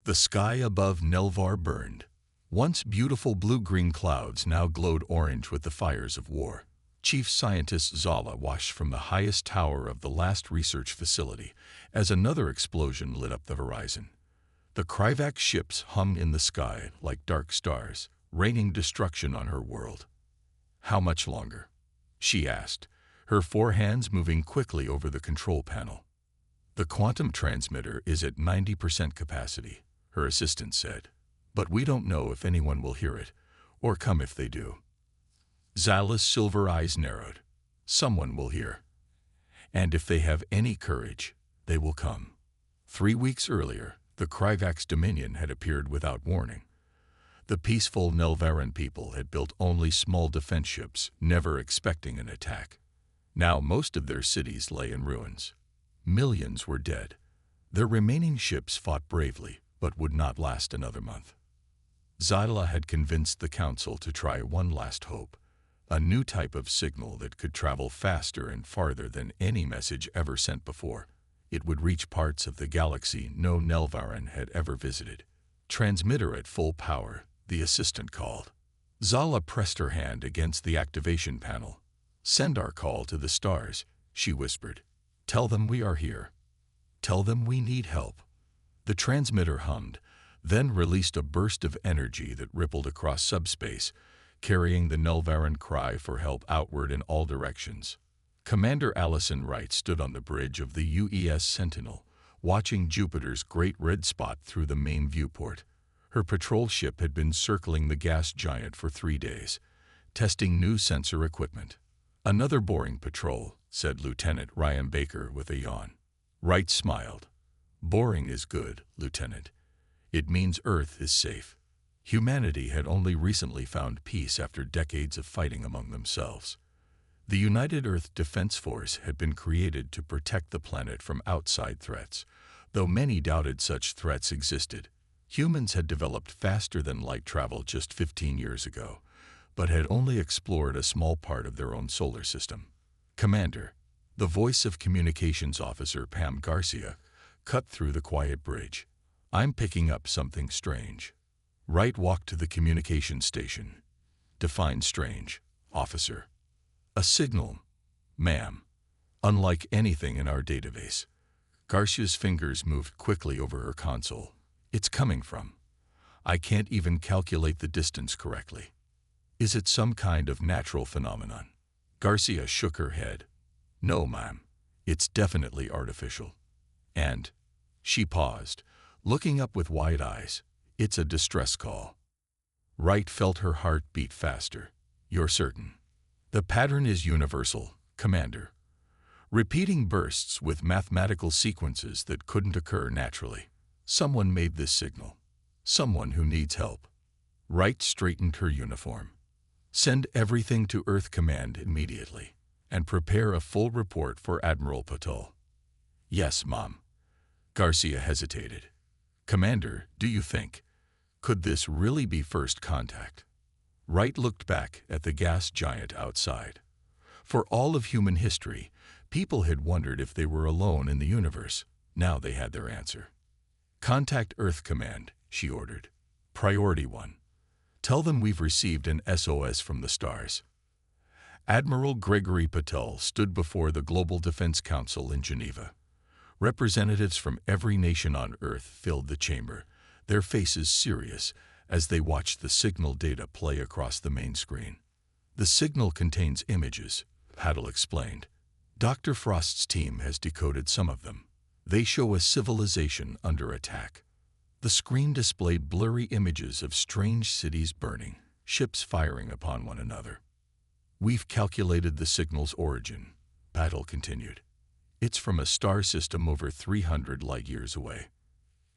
The sky above Nelvar burned. Once beautiful blue-green clouds now glowed orange with the fires of war. Chief Scientist Zala watched from the highest tower of the last research facility as another explosion lit up the horizon. The Kryvax ships hummed in the sky like dark stars, raining destruction on her world. "How much longer?" she asked, her four hands moving quickly over the control panel. "The quantum transmitter is at 90% capacity," her assistant said. "But we don't know if anyone will hear it, or come if they do." Zala's silver eyes narrowed. "Someone will hear. And if they have any courage, they will come." 3 weeks earlier, the Kryvax Dominion had appeared without warning. The peaceful Nelvaran people had built only small defense ships, never expecting an attack. Now most of their cities lay in ruins. Millions were dead. Their remaining ships fought bravely, but would not last another month. Zala had convinced the council to try one last hope, a new type of signal that could travel faster and farther than any message ever sent before. It would reach parts of the galaxy no Nelvaran had ever visited. "Transmitter at full power," the assistant called. Zala pressed her hand against the activation panel. "Send our call to the stars," she whispered. "Tell them we are here. Tell them we need help." The transmitter hummed, then released a burst of energy that rippled across subspace, carrying the Nelvaran cry for help outward in all directions. Commander Allison Wright stood on the bridge of the UES Sentinel, watching Jupiter's great red spot through the main viewport. Her patrol ship had been circling the gas giant for 3 days, testing new sensor equipment. "Another boring patrol," said Lieutenant Ryan Baker with a yawn. Wright smiled. "Boring is good, Lieutenant. It means Earth is safe." Humanity had only recently found peace after decades of fighting among themselves. The United Earth Defense Force had been created to protect the planet from outside threats, though many doubted such threats existed. Humans had developed faster than light travel just 15 years ago, but had only explored a small part of their own solar system. "Commander," the voice of Communications Officer Pam Garcia cut through the quiet bridge. "I'm picking up something strange." Wright walked to the communications station. "Define strange, officer." "A signal, ma'am. Unlike anything in our database." Garcia's fingers moved quickly over her console. "It's coming from. I can't even calculate the distance correctly. Is it some kind of natural phenomenon?" Garcia shook her head. "No, ma'am. It's definitely artificial. And," she paused, looking up with wide eyes, "it's a distress call." Wright felt her heart beat faster. "You're certain?" "The pattern is universal, Commander. Repeating bursts with mathematical sequences that couldn't occur naturally. Someone made this signal. Someone who needs help." Wright straightened her uniform. "Send everything to Earth Command immediately, and prepare a full report for Admiral Patel." "Yes, Mom." Garcia hesitated. "Commander, do you think, could this really be first contact?" Wright looked back at the gas giant outside. For all of human history, people had wondered if they were alone in the universe. Now they had their answer. "Contact Earth Command," she ordered. "Priority 1. Tell them we've received an SOS from the stars." Admiral Gregory Patel stood before the Global Defense Council in Geneva. Representatives from every nation on Earth filled the chamber, their faces serious as they watched the signal data play across the main screen. "The signal contains images," Patel explained. "Dr. Frost's team has decoded some of them. They show a civilization under attack." The screen displayed blurry images of strange cities burning, ships firing upon one another. "We've calculated the signal's origin," Patel continued. "It's from a star system over 300 light-years away."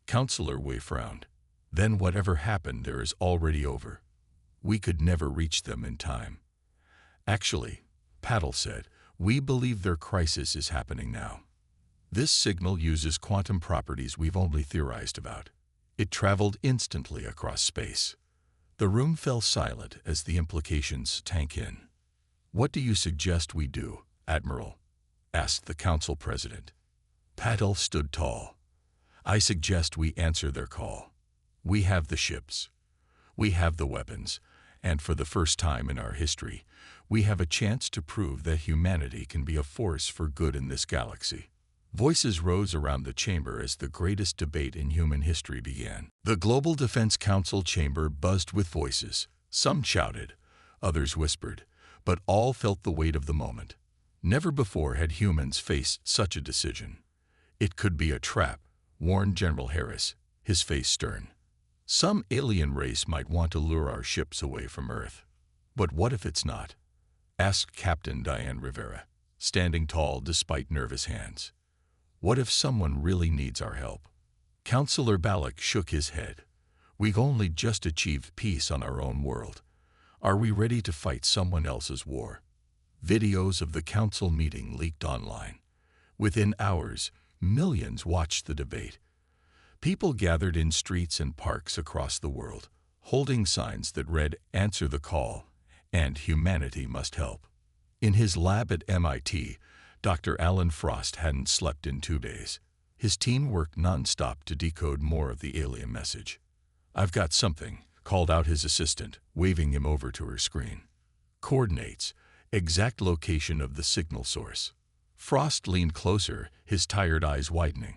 Counselor Wei frowned. "Then whatever happened there is already over. We could never reach them in time." "Actually," Patel said, "we believe their crisis is happening now. This signal uses quantum properties we've only theorized about. It traveled instantly across space." The room fell silent as the implications sank in. "What do you suggest we do, Admiral?" asked the council president. Patel stood tall. "I suggest we answer their call. We have the ships. We have the weapons. And for the first time in our history, we have a chance to prove that humanity can be a force for good in this galaxy. Voices rose around the chamber as the greatest debate in human history began. The Global Defense Council chamber buzzed with voices. Some shouted, others whispered, but all felt the weight of the moment. Never before had humans faced such a decision. It could be a trap, warned General Harris, his face stern. Some alien race might want to lure our ships away from Earth. But what if it's not? Asked Captain Diane Rivera, standing tall despite nervous hands. What if someone really needs our help? Counselor Balak shook his head. We've only just achieved peace on our own world. Are we ready to fight someone else's war? Videos of the council meeting leaked online. Within hours, millions watched the debate. People gathered in streets and parks across the world, holding signs that read, "Answer the call," and "Humanity must help." In his lab at MIT, Dr. Alan Frost hadn't slept in 2 days. His team worked non-stop to decode more of the alien message. "I've got something," called out his assistant, waving him over to her screen. "Coordinates, exact location of the signal source." Frost leaned closer, his tired eyes widening.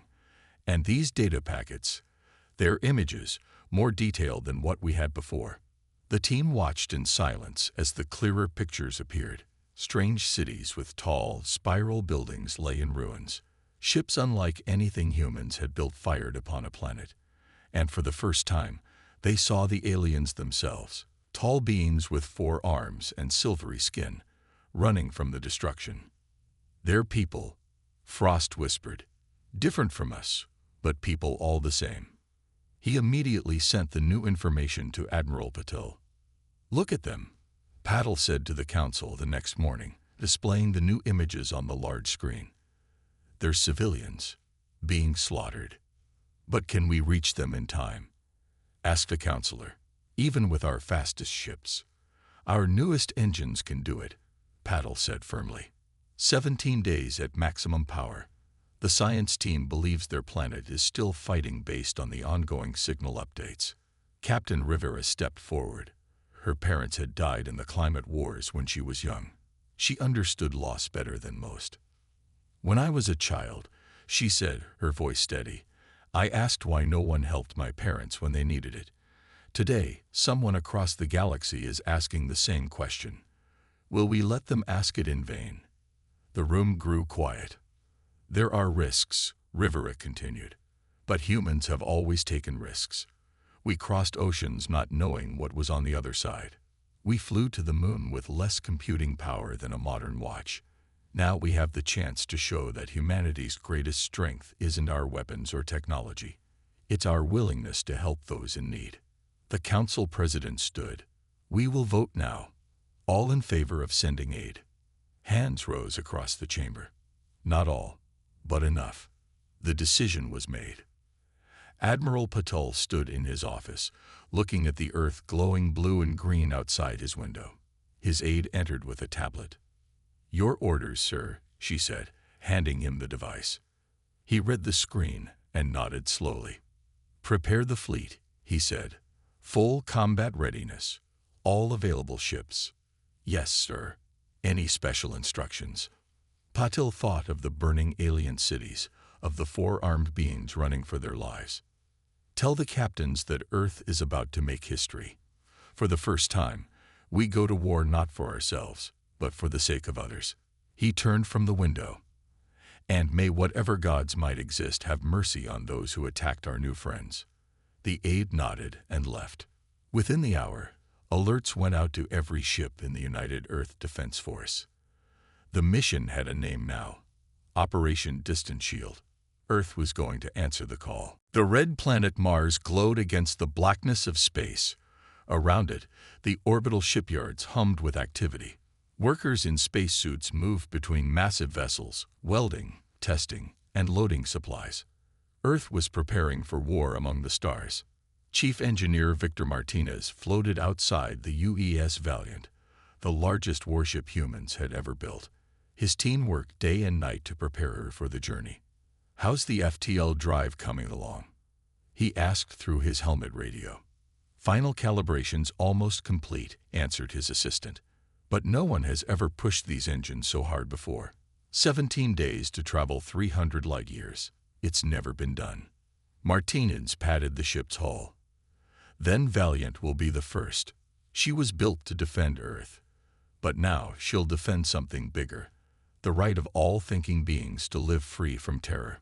"And these data packets, they're images, more detailed than what we had before." The team watched in silence as the clearer pictures appeared. Strange cities with tall, spiral buildings lay in ruins. Ships unlike anything humans had built fired upon a planet. And for the first time, they saw the aliens themselves, tall beings with 4 arms and silvery skin, running from the destruction. "They're people," Frost whispered. "Different from us, but people all the same." He immediately sent the new information to Admiral Patel. "Look at them," Patel said to the council the next morning, displaying the new images on the large screen. "They're civilians, being slaughtered. But can we reach them in time?" asked the counselor. "Even with our fastest ships. Our newest engines can do it," Patel said firmly. 17 days at maximum power. The science team believes their planet is still fighting based on the ongoing signal updates. Captain Rivera stepped forward. Her parents had died in the climate wars when she was young. She understood loss better than most. "When I was a child," she said, her voice steady, "I asked why no one helped my parents when they needed it. Today, someone across the galaxy is asking the same question. Will we let them ask it in vain?" The room grew quiet. "There are risks," Rivera continued. "But humans have always taken risks. We crossed oceans not knowing what was on the other side. We flew to the moon with less computing power than a modern watch. Now we have the chance to show that humanity's greatest strength isn't our weapons or technology. It's our willingness to help those in need." The council president stood. "We will vote now. All in favor of sending aid." Hands rose across the chamber. Not all, but enough. The decision was made. Admiral Patel stood in his office, looking at the earth glowing blue and green outside his window. His aide entered with a tablet. "Your orders, sir," she said, handing him the device. He read the screen and nodded slowly. "Prepare the fleet," he said. "Full combat readiness. All available ships." "Yes, sir." "Any special instructions?" Patil thought of the burning alien cities, of the 4-armed beings running for their lives. "Tell the captains that Earth is about to make history. For the first time, we go to war not for ourselves, but for the sake of others." He turned from the window. "And may whatever gods might exist have mercy on those who attacked our new friends." The aide nodded and left. Within the hour, alerts went out to every ship in the United Earth Defense Force. The mission had a name now: Operation Distant Shield. Earth was going to answer the call. The red planet Mars glowed against the blackness of space. Around it, the orbital shipyards hummed with activity. Workers in spacesuits moved between massive vessels, welding, testing, and loading supplies. Earth was preparing for war among the stars. Chief Engineer Victor Martinez floated outside the UES Valiant, the largest warship humans had ever built. His team worked day and night to prepare her for the journey. "How's the FTL drive coming along?" he asked through his helmet radio. Final calibrations almost complete, answered his assistant. But no one has ever pushed these engines so hard before. 17 days to travel 300 light years. It's never been done. Martinez patted the ship's hull. Then Valiant will be the first. She was built to defend Earth. But now she'll defend something bigger. The right of all thinking beings to live free from terror.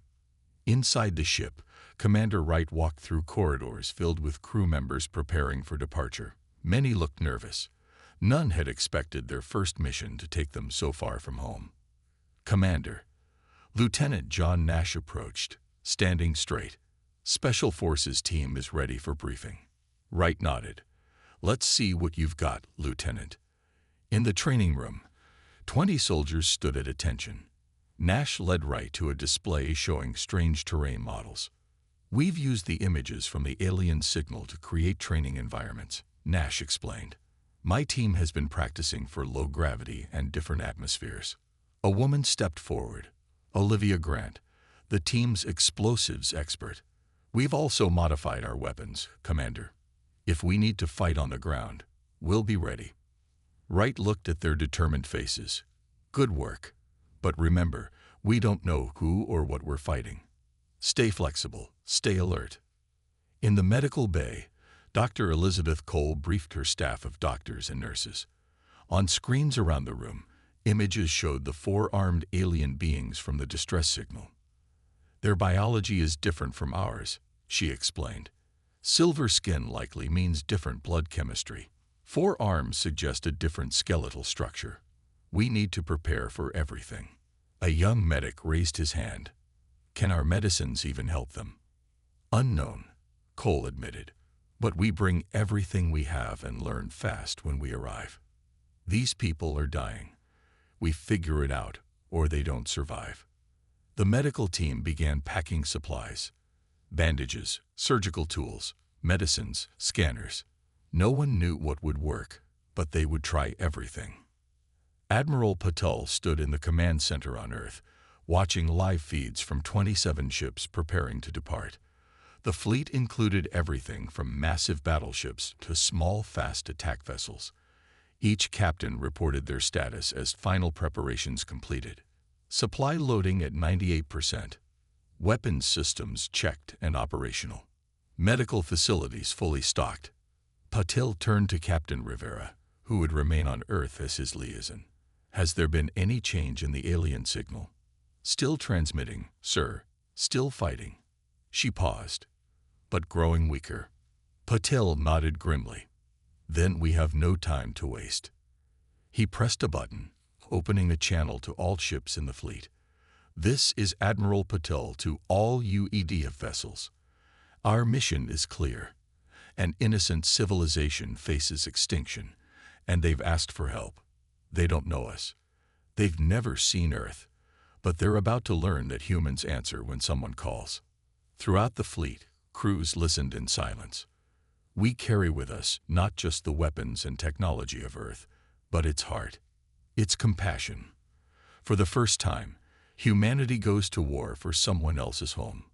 Inside the ship, Commander Wright walked through corridors filled with crew members preparing for departure. Many looked nervous. None had expected their first mission to take them so far from home. Commander, Lieutenant John Nash approached, standing straight. Special Forces team is ready for briefing. Wright nodded. Let's see what you've got, Lieutenant. In the training room, 20 soldiers stood at attention. Nash led Wright to a display showing strange terrain models. We've used the images from the alien signal to create training environments, Nash explained. My team has been practicing for low gravity and different atmospheres. A woman stepped forward, Olivia Grant, the team's explosives expert. We've also modified our weapons, Commander. If we need to fight on the ground, we'll be ready. Wright looked at their determined faces. Good work. But remember, we don't know who or what we're fighting. Stay flexible, stay alert. In the medical bay, Dr. Elizabeth Cole briefed her staff of doctors and nurses. On screens around the room, images showed the four-armed alien beings from the distress signal. Their biology is different from ours, she explained. Silver skin likely means different blood chemistry. 4 arms suggest a different skeletal structure. We need to prepare for everything. A young medic raised his hand. Can our medicines even help them? Unknown, Cole admitted. But we bring everything we have and learn fast when we arrive. These people are dying. We figure it out, or they don't survive. The medical team began packing supplies. Bandages, surgical tools, medicines, scanners. No one knew what would work, but they would try everything. Admiral Patel stood in the command center on Earth, watching live feeds from 27 ships preparing to depart. The fleet included everything from massive battleships to small, fast attack vessels. Each captain reported their status as final preparations completed. Supply loading at 98%. Weapons systems checked and operational. Medical facilities fully stocked. Patil turned to Captain Rivera, who would remain on Earth as his liaison. Has there been any change in the alien signal? Still transmitting, sir. Still fighting. She paused, but growing weaker. Patil nodded grimly. Then we have no time to waste. He pressed a button, opening a channel to all ships in the fleet. This is Admiral Patil to all UEDF vessels. Our mission is clear. An innocent civilization faces extinction, and they've asked for help. They don't know us. They've never seen Earth, but they're about to learn that humans answer when someone calls. Throughout the fleet, crews listened in silence. We carry with us not just the weapons and technology of Earth, but its heart, its compassion. For the first time, humanity goes to war for someone else's home.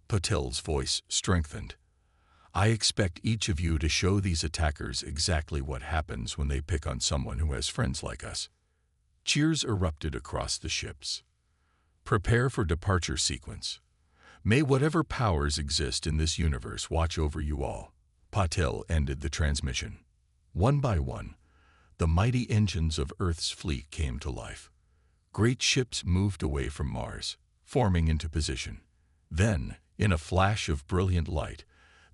Patil's voice strengthened. I expect each of you to show these attackers exactly what happens when they pick on someone who has friends like us. Cheers erupted across the ships. Prepare for departure sequence. May whatever powers exist in this universe watch over you all. Patil ended the transmission. One by one, the mighty engines of Earth's fleet came to life. Great ships moved away from Mars, forming into position. Then, in a flash of brilliant light,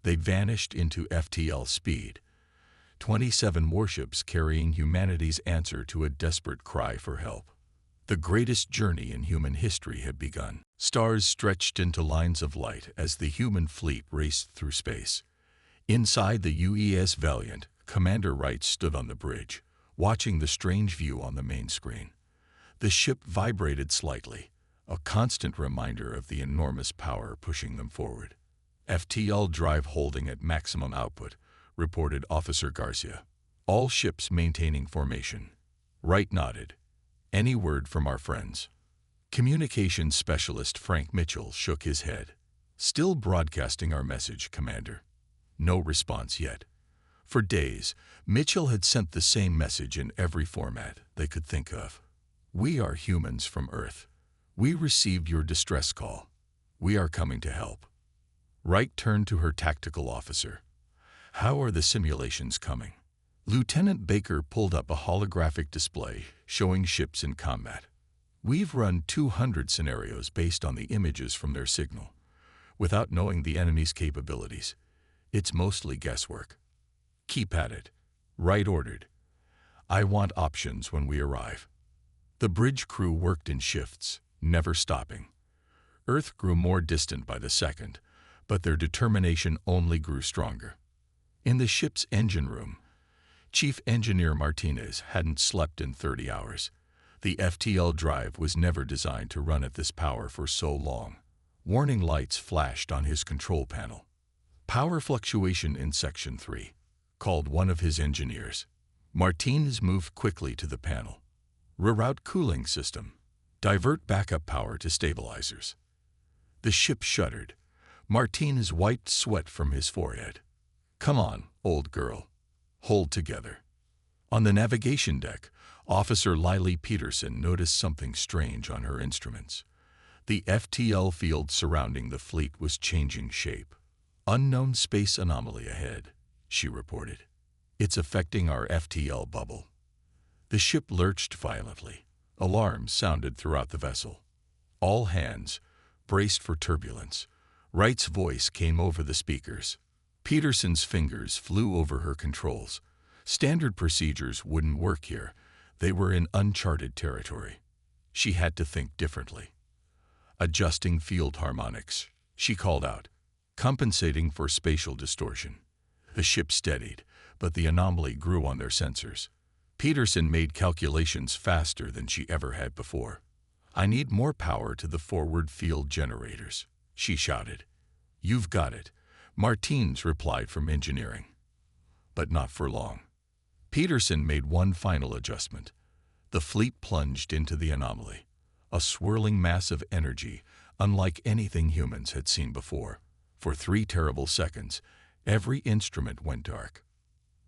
they vanished into FTL speed. 27 warships carrying humanity's answer to a desperate cry for help. The greatest journey in human history had begun. Stars stretched into lines of light as the human fleet raced through space. Inside the UES Valiant, Commander Wright stood on the bridge, watching the strange view on the main screen. The ship vibrated slightly, a constant reminder of the enormous power pushing them forward. FTL drive holding at maximum output, reported Officer Garcia. All ships maintaining formation. Wright nodded. Any word from our friends? Communications specialist Frank Mitchell shook his head. Still broadcasting our message, Commander. No response yet. For days, Mitchell had sent the same message in every format they could think of. We are humans from Earth. We received your distress call. We are coming to help. Wright turned to her tactical officer. How are the simulations coming? Lieutenant Baker pulled up a holographic display showing ships in combat. We've run 200 scenarios based on the images from their signal. Without knowing the enemy's capabilities, it's mostly guesswork. Keep at it. Wright ordered. I want options when we arrive. The bridge crew worked in shifts, never stopping. Earth grew more distant by the second, but their determination only grew stronger. In the ship's engine room, Chief Engineer Martinez hadn't slept in 30 hours. The FTL drive was never designed to run at this power for so long. Warning lights flashed on his control panel. Power fluctuation in Section 3, called one of his engineers. Martinez moved quickly to the panel. Reroute cooling system. Divert backup power to stabilizers. The ship shuddered. Martinez wiped sweat from his forehead. Come on, old girl. Hold together. On the navigation deck, Officer Lily Peterson noticed something strange on her instruments. The FTL field surrounding the fleet was changing shape. Unknown space anomaly ahead, she reported. It's affecting our FTL bubble. The ship lurched violently. Alarms sounded throughout the vessel. All hands braced for turbulence. Wright's voice came over the speakers. Peterson's fingers flew over her controls. Standard procedures wouldn't work here. They were in uncharted territory. She had to think differently. Adjusting field harmonics, she called out, compensating for spatial distortion. The ship steadied, but the anomaly grew on their sensors. Peterson made calculations faster than she ever had before. I need more power to the forward field generators, she shouted. You've got it, Martinez replied from engineering. But not for long. Peterson made one final adjustment. The fleet plunged into the anomaly, a swirling mass of energy unlike anything humans had seen before. For 3 terrible seconds, every instrument went dark.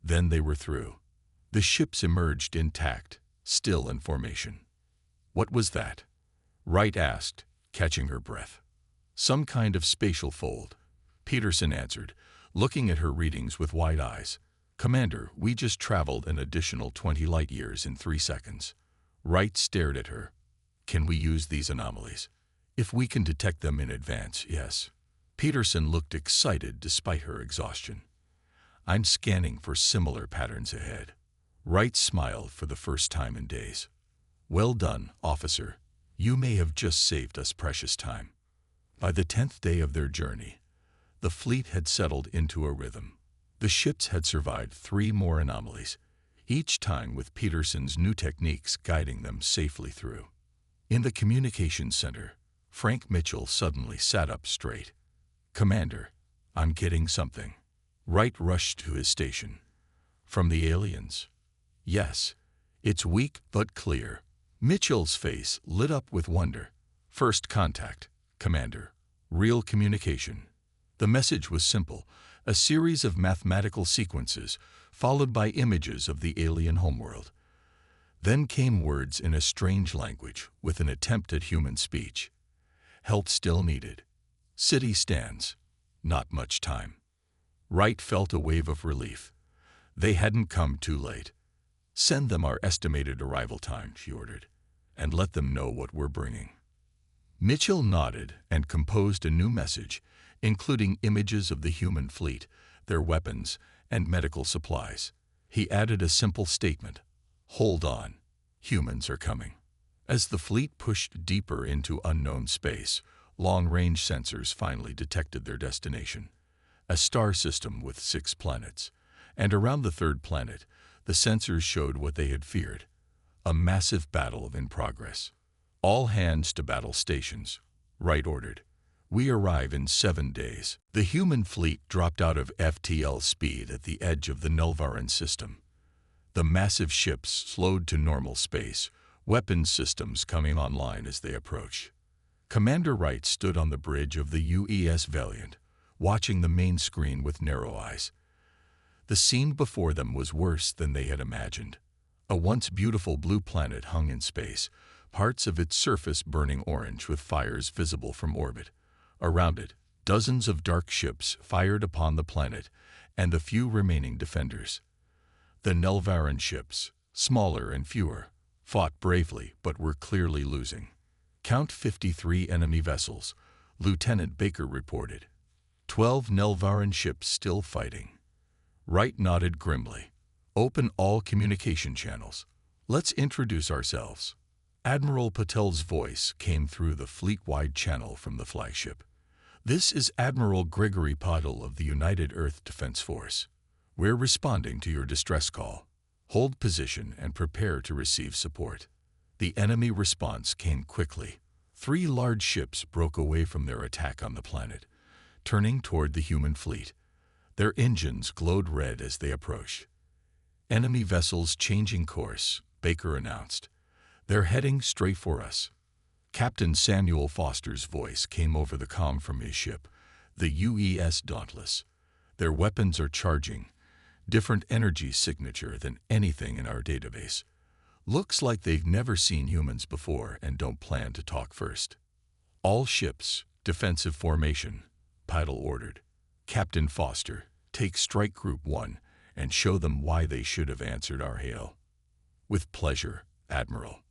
Then they were through. The ships emerged intact, still in formation. What was that? Wright asked, catching her breath. Some kind of spatial fold, Peterson answered, looking at her readings with wide eyes. Commander, we just traveled an additional 20 light years in 3 seconds. Wright stared at her. Can we use these anomalies? If we can detect them in advance, yes. Peterson looked excited despite her exhaustion. I'm scanning for similar patterns ahead. Wright smiled for the first time in days. Well done, officer. You may have just saved us precious time. By the 10th day of their journey, the fleet had settled into a rhythm. The ships had survived 3 more anomalies, each time with Peterson's new techniques guiding them safely through. In the communications center, Frank Mitchell suddenly sat up straight. Commander, I'm getting something. Wright rushed to his station. From the aliens? Yes. It's weak but clear. Mitchell's face lit up with wonder. First contact, Commander. Real communication. The message was simple, a series of mathematical sequences followed by images of the alien homeworld. Then came words in a strange language with an attempt at human speech. Help still needed. City stands. Not much time. Wright felt a wave of relief. They hadn't come too late. Send them our estimated arrival time, she ordered, and let them know what we're bringing. Mitchell nodded and composed a new message, including images of the human fleet, their weapons, and medical supplies. He added a simple statement. Hold on. Humans are coming. As the fleet pushed deeper into unknown space, long-range sensors finally detected their destination. A star system with 6 planets. And around the 3rd planet, the sensors showed what they had feared. A massive battle in progress. All hands to battle stations, Wright ordered. We arrive in 7 days. The human fleet dropped out of FTL speed at the edge of the Nelvaran system. The massive ships slowed to normal space, weapons systems coming online as they approached. Commander Wright stood on the bridge of the UES Valiant, watching the main screen with narrow eyes. The scene before them was worse than they had imagined. A once beautiful blue planet hung in space, parts of its surface burning orange with fires visible from orbit. Around it, dozens of dark ships fired upon the planet and the few remaining defenders. The Nelvaran ships, smaller and fewer, fought bravely but were clearly losing. "Count 53 enemy vessels," Lieutenant Baker reported. 12 Nelvaran ships still fighting. Wright nodded grimly. "Open all communication channels. Let's introduce ourselves." Admiral Patel's voice came through the fleet-wide channel from the flagship. "This is Admiral Gregory Patel of the United Earth Defense Force. We're responding to your distress call. Hold position and prepare to receive support." The enemy response came quickly. 3 large ships broke away from their attack on the planet, turning toward the human fleet. Their engines glowed red as they approached. "Enemy vessels changing course," Baker announced. "They're heading straight for us." Captain Samuel Foster's voice came over the comm from his ship, the UES Dauntless. "Their weapons are charging. Different energy signature than anything in our database. Looks like they've never seen humans before and don't plan to talk first." "All ships, defensive formation," Patel ordered. "Captain Foster, take Strike Group 1 and show them why they should have answered our hail." "With pleasure, Admiral."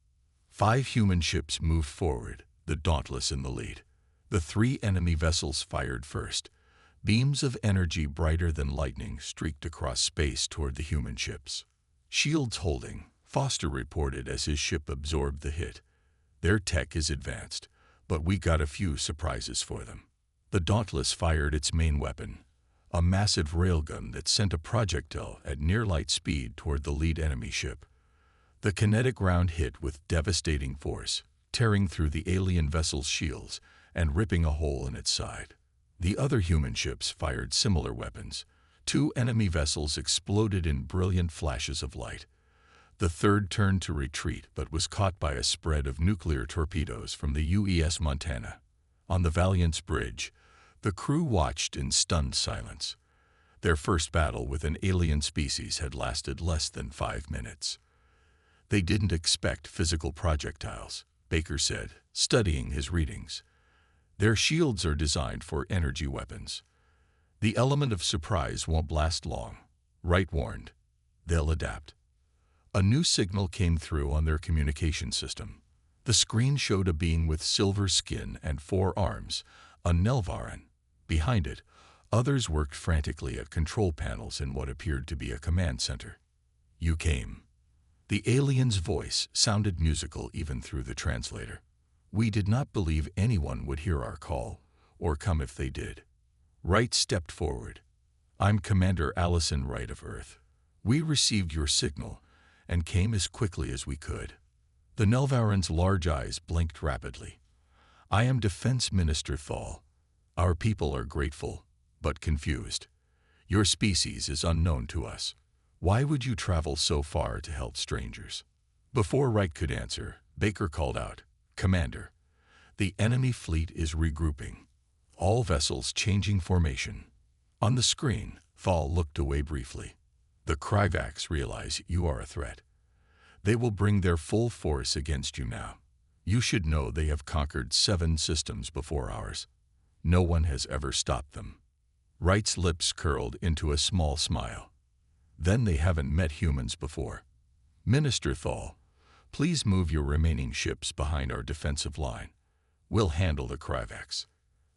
5 human ships moved forward, the Dauntless in the lead. The 3 enemy vessels fired first. Beams of energy brighter than lightning streaked across space toward the human ships. "Shields holding," Foster reported as his ship absorbed the hit. "Their tech is advanced, but we got a few surprises for them." The Dauntless fired its main weapon, a massive railgun that sent a projectile at near-light speed toward the lead enemy ship. The kinetic round hit with devastating force, tearing through the alien vessel's shields and ripping a hole in its side. The other human ships fired similar weapons. 2 enemy vessels exploded in brilliant flashes of light. The third turned to retreat but was caught by a spread of nuclear torpedoes from the UES Montana. On the Valiant's bridge, the crew watched in stunned silence. Their first battle with an alien species had lasted less than 5 minutes. "They didn't expect physical projectiles," Baker said, studying his readings. "Their shields are designed for energy weapons. The element of surprise won't last long," Wright warned. "They'll adapt." A new signal came through on their communication system. The screen showed a being with silver skin and 4 arms, a Nelvaran. Behind it, others worked frantically at control panels in what appeared to be a command center. "You came." The alien's voice sounded musical even through the translator. "We did not believe anyone would hear our call, or come if they did." Wright stepped forward. "I'm Commander Allison Wright of Earth. We received your signal and came as quickly as we could." The Nelvaran's large eyes blinked rapidly. "I am Defense Minister Thal. Our people are grateful, but confused. Your species is unknown to us. Why would you travel so far to help strangers?" Before Wright could answer, Baker called out, "Commander, the enemy fleet is regrouping. All vessels changing formation." On the screen, Thal looked away briefly. "The Kryvax realize you are a threat. They will bring their full force against you now. You should know they have conquered 7 systems before ours. No one has ever stopped them." Wright's lips curled into a small smile. "Then they haven't met humans before. Minister Thal, please move your remaining ships behind our defensive line. We'll handle the Kryvax."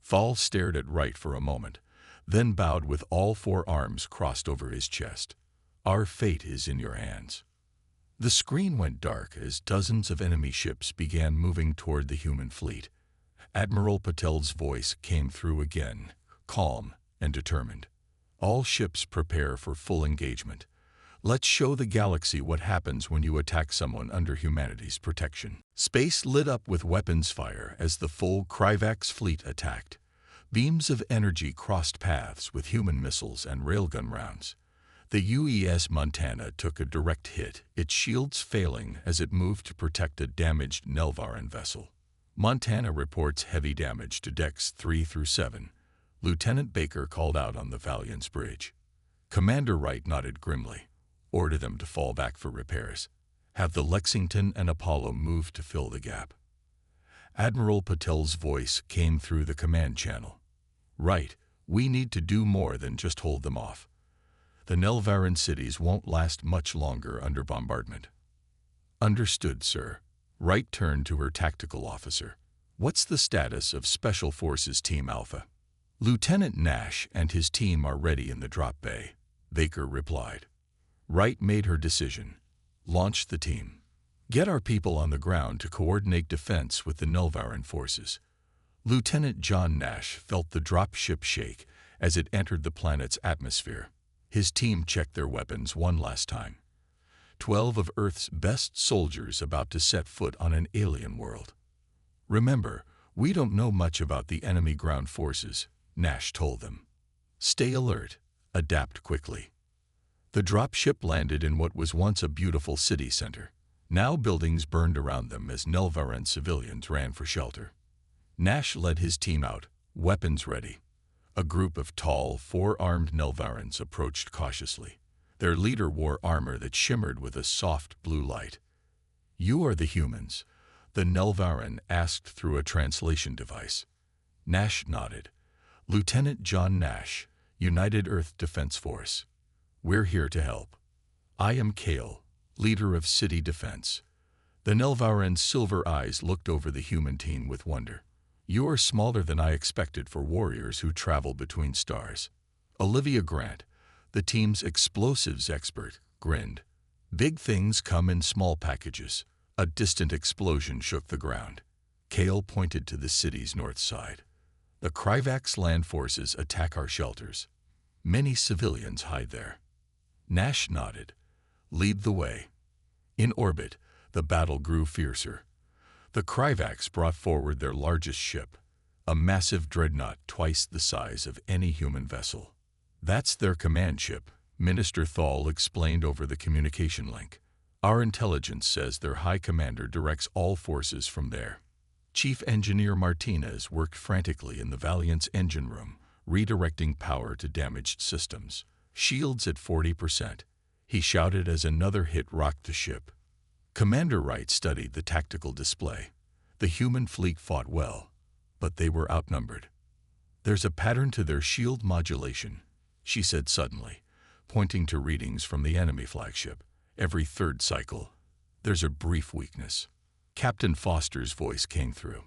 Thal stared at Wright for a moment, then bowed with all 4 arms crossed over his chest. "Our fate is in your hands." The screen went dark as dozens of enemy ships began moving toward the human fleet. Admiral Patel's voice came through again, calm and determined. "All ships prepare for full engagement. Let's show the galaxy what happens when you attack someone under humanity's protection." Space lit up with weapons fire as the full Kryvax fleet attacked. Beams of energy crossed paths with human missiles and railgun rounds. The UES Montana took a direct hit, its shields failing as it moved to protect a damaged Nelvaran vessel. Montana reports heavy damage to decks 3 through 7. Lieutenant Baker called out on the Valiant's bridge. Commander Wright nodded grimly. Order them to fall back for repairs. Have the Lexington and Apollo move to fill the gap. Admiral Patel's voice came through the command channel. Right, we need to do more than just hold them off. The Nelvaran cities won't last much longer under bombardment. Understood, sir. Wright turned to her tactical officer. What's the status of Special Forces Team Alpha? Lieutenant Nash and his team are ready in the drop bay, Baker replied. Wright made her decision. Launch the team. Get our people on the ground to coordinate defense with the Nelvaran forces. Lieutenant John Nash felt the drop ship shake as it entered the planet's atmosphere. His team checked their weapons one last time. 12 of Earth's best soldiers about to set foot on an alien world. Remember, we don't know much about the enemy ground forces, Nash told them. Stay alert, adapt quickly. The dropship landed in what was once a beautiful city center. Now buildings burned around them as Nelvaran civilians ran for shelter. Nash led his team out, weapons ready. A group of tall, four-armed Nelvarans approached cautiously. Their leader wore armor that shimmered with a soft blue light. You are the humans, the Nelvaran asked through a translation device. Nash nodded. Lieutenant John Nash, United Earth Defense Force. We're here to help. I am Kale, leader of City Defense. The Nelvaran's silver eyes looked over the human team with wonder. You are smaller than I expected for warriors who travel between stars. Olivia Grant, the team's explosives expert, grinned. Big things come in small packages. A distant explosion shook the ground. Kale pointed to the city's north side. The Kryvax land forces attack our shelters. Many civilians hide there. Nash nodded. Lead the way. In orbit, the battle grew fiercer. The Kryvax brought forward their largest ship, a massive dreadnought twice the size of any human vessel. That's their command ship, Minister Thal explained over the communication link. Our intelligence says their high commander directs all forces from there. Chief Engineer Martinez worked frantically in the Valiant's engine room, redirecting power to damaged systems. Shields at 40%. He shouted as another hit rocked the ship. Commander Wright studied the tactical display. The human fleet fought well, but they were outnumbered. There's a pattern to their shield modulation, she said suddenly, pointing to readings from the enemy flagship. Every third cycle, there's a brief weakness. Captain Foster's voice came through.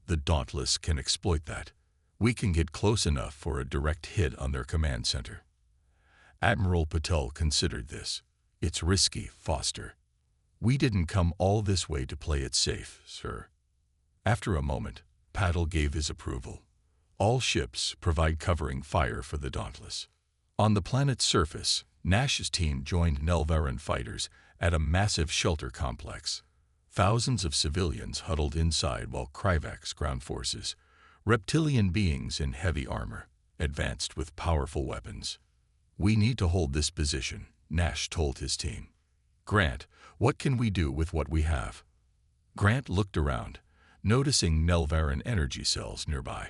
The Dauntless can exploit that. We can get close enough for a direct hit on their command center. Admiral Patel considered this. It's risky, Foster. We didn't come all this way to play it safe, sir. After a moment, Patel gave his approval. All ships provide covering fire for the Dauntless. On the planet's surface, Nash's team joined Nelvaran fighters at a massive shelter complex. Thousands of civilians huddled inside while Kryvax ground forces, reptilian beings in heavy armor, advanced with powerful weapons. We need to hold this position, Nash told his team. Grant, what can we do with what we have? Grant looked around, noticing Nelvaran energy cells nearby.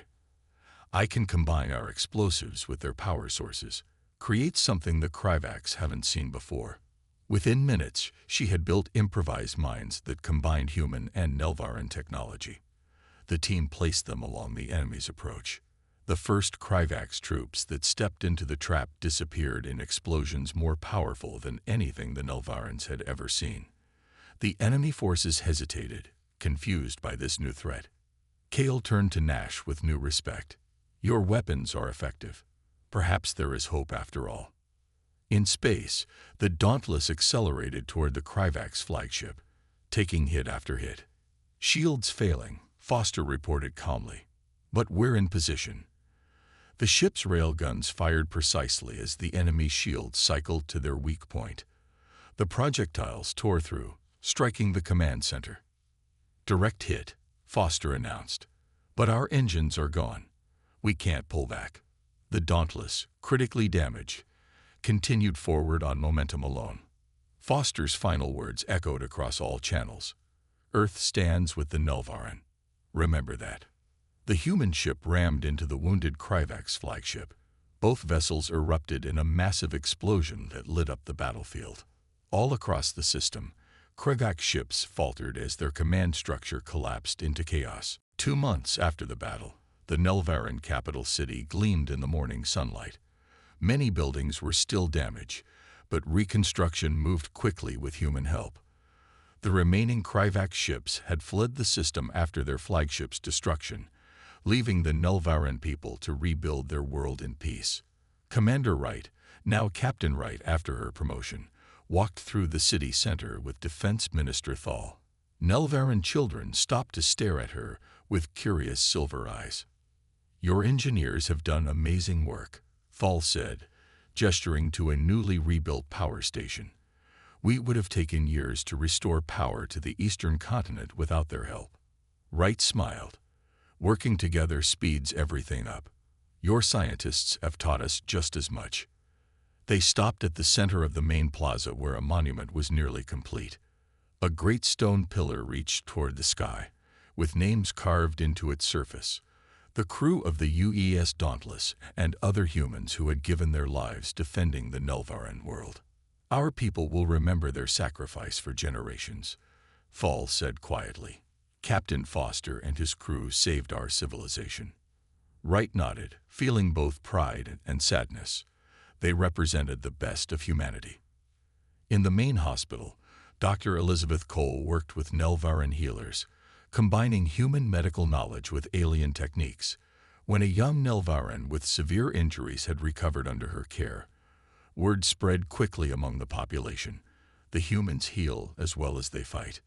I can combine our explosives with their power sources, create something the Kryvax haven't seen before. Within minutes, she had built improvised mines that combined human and Nelvaran technology. The team placed them along the enemy's approach. The first Kryvax troops that stepped into the trap disappeared in explosions more powerful than anything the Nelvarans had ever seen. The enemy forces hesitated, confused by this new threat. Kale turned to Nash with new respect. Your weapons are effective. Perhaps there is hope after all. In space, the Dauntless accelerated toward the Kryvax flagship, taking hit after hit. Shields failing, Foster reported calmly. But we're in position. The ship's railguns fired precisely as the enemy shields cycled to their weak point. The projectiles tore through, striking the command center. Direct hit, Foster announced. But our engines are gone. We can't pull back. The Dauntless, critically damaged, continued forward on momentum alone. Foster's final words echoed across all channels. Earth stands with the Nelvaran. Remember that. The human ship rammed into the wounded Kryvax flagship. Both vessels erupted in a massive explosion that lit up the battlefield. All across the system, Kryvax ships faltered as their command structure collapsed into chaos. 2 months after the battle, the Nelvaran capital city gleamed in the morning sunlight. Many buildings were still damaged, but reconstruction moved quickly with human help. The remaining Kryvax ships had fled the system after their flagship's destruction, leaving the Nelvaran people to rebuild their world in peace. Commander Wright, now Captain Wright after her promotion, walked through the city center with Defense Minister Thal. Nelvaran children stopped to stare at her with curious silver eyes. "Your engineers have done amazing work," Thal said, gesturing to a newly rebuilt power station. "We would have taken years to restore power to the eastern continent without their help." Wright smiled. "Working together speeds everything up. Your scientists have taught us just as much." They stopped at the center of the main plaza where a monument was nearly complete. A great stone pillar reached toward the sky, with names carved into its surface. The crew of the UES Dauntless and other humans who had given their lives defending the Nelvaran world. "Our people will remember their sacrifice for generations," Thal said quietly. "Captain Foster and his crew saved our civilization." Wright nodded, feeling both pride and sadness. They represented the best of humanity. In the main hospital, Dr. Elizabeth Cole worked with Nelvaran healers, combining human medical knowledge with alien techniques. When a young Nelvaran with severe injuries had recovered under her care, word spread quickly among the population. The humans heal as well as they fight.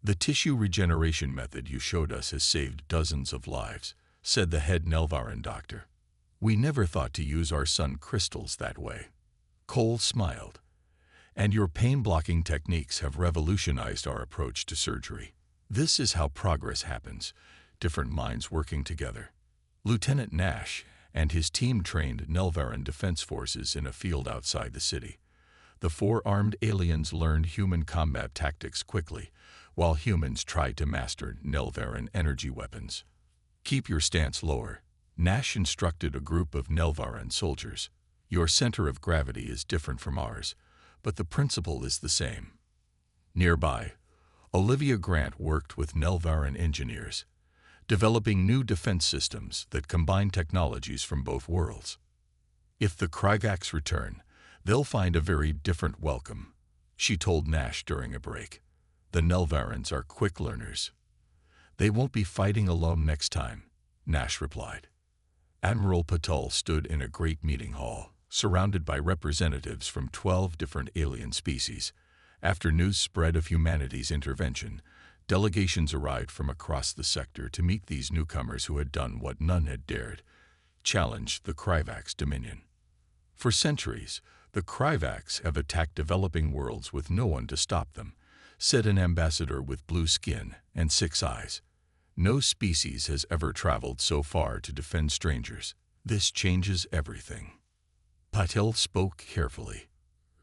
"The tissue regeneration method you showed us has saved dozens of lives," said the head Nelvaran doctor. "We never thought to use our sun crystals that way." Cole smiled. "And your pain-blocking techniques have revolutionized our approach to surgery. This is how progress happens, different minds working together." Lieutenant Nash and his team trained Nelvaran defense forces in a field outside the city. The 4 armed aliens learned human combat tactics quickly, while humans tried to master Nelvaran energy weapons. "Keep your stance lower," Nash instructed a group of Nelvaran soldiers. "Your center of gravity is different from ours, but the principle is the same." Nearby, Olivia Grant worked with Nelvaran engineers, developing new defense systems that combine technologies from both worlds. "If the Kryvax return, they'll find a very different welcome," she told Nash during a break. "The Nelvarans are quick learners." "They won't be fighting alone next time," Nash replied. Admiral Patel stood in a great meeting hall, surrounded by representatives from 12 different alien species. After news spread of humanity's intervention, delegations arrived from across the sector to meet these newcomers who had done what none had dared: challenge the Kryvax dominion. For centuries, the Kryvax have attacked developing worlds with no one to stop them, said an ambassador with blue skin and 6 eyes. "No species has ever traveled so far to defend strangers. This changes everything." Patel spoke carefully.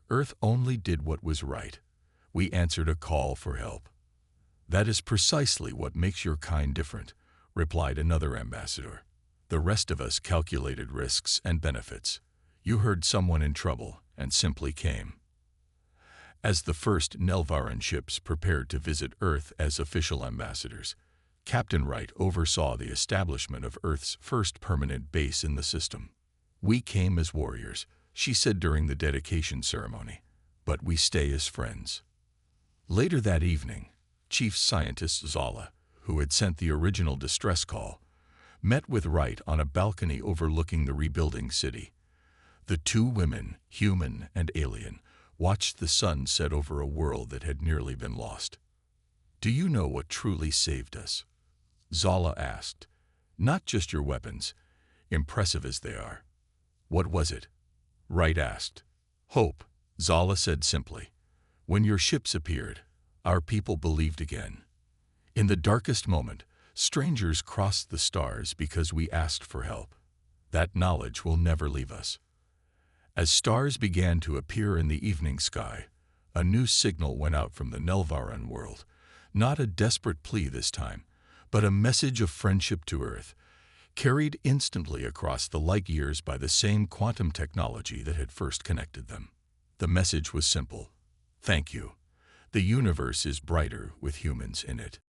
"Earth only did what was right. We answered a call for help." "That is precisely what makes your kind different," replied another ambassador. "The rest of us calculated risks and benefits. You heard someone in trouble and simply came." As the first Nelvaran ships prepared to visit Earth as official ambassadors, Captain Wright oversaw the establishment of Earth's first permanent base in the system. "We came as warriors," she said during the dedication ceremony, "but we stay as friends." Later that evening, Chief Scientist Zala, who had sent the original distress call, met with Wright on a balcony overlooking the rebuilding city. The 2 women, human and alien, watched the sun set over a world that had nearly been lost. "Do you know what truly saved us?" Zala asked. "Not just your weapons, impressive as they are." "What was it?" Wright asked. "Hope," Zala said simply. "When your ships appeared, our people believed again. In the darkest moment, strangers crossed the stars because we asked for help. That knowledge will never leave us." As stars began to appear in the evening sky, a new signal went out from the Nelvaran world, not a desperate plea this time, but a message of friendship to Earth, carried instantly across the light years by the same quantum technology that had first connected them. The message was simple: thank you. The universe is brighter with humans in it.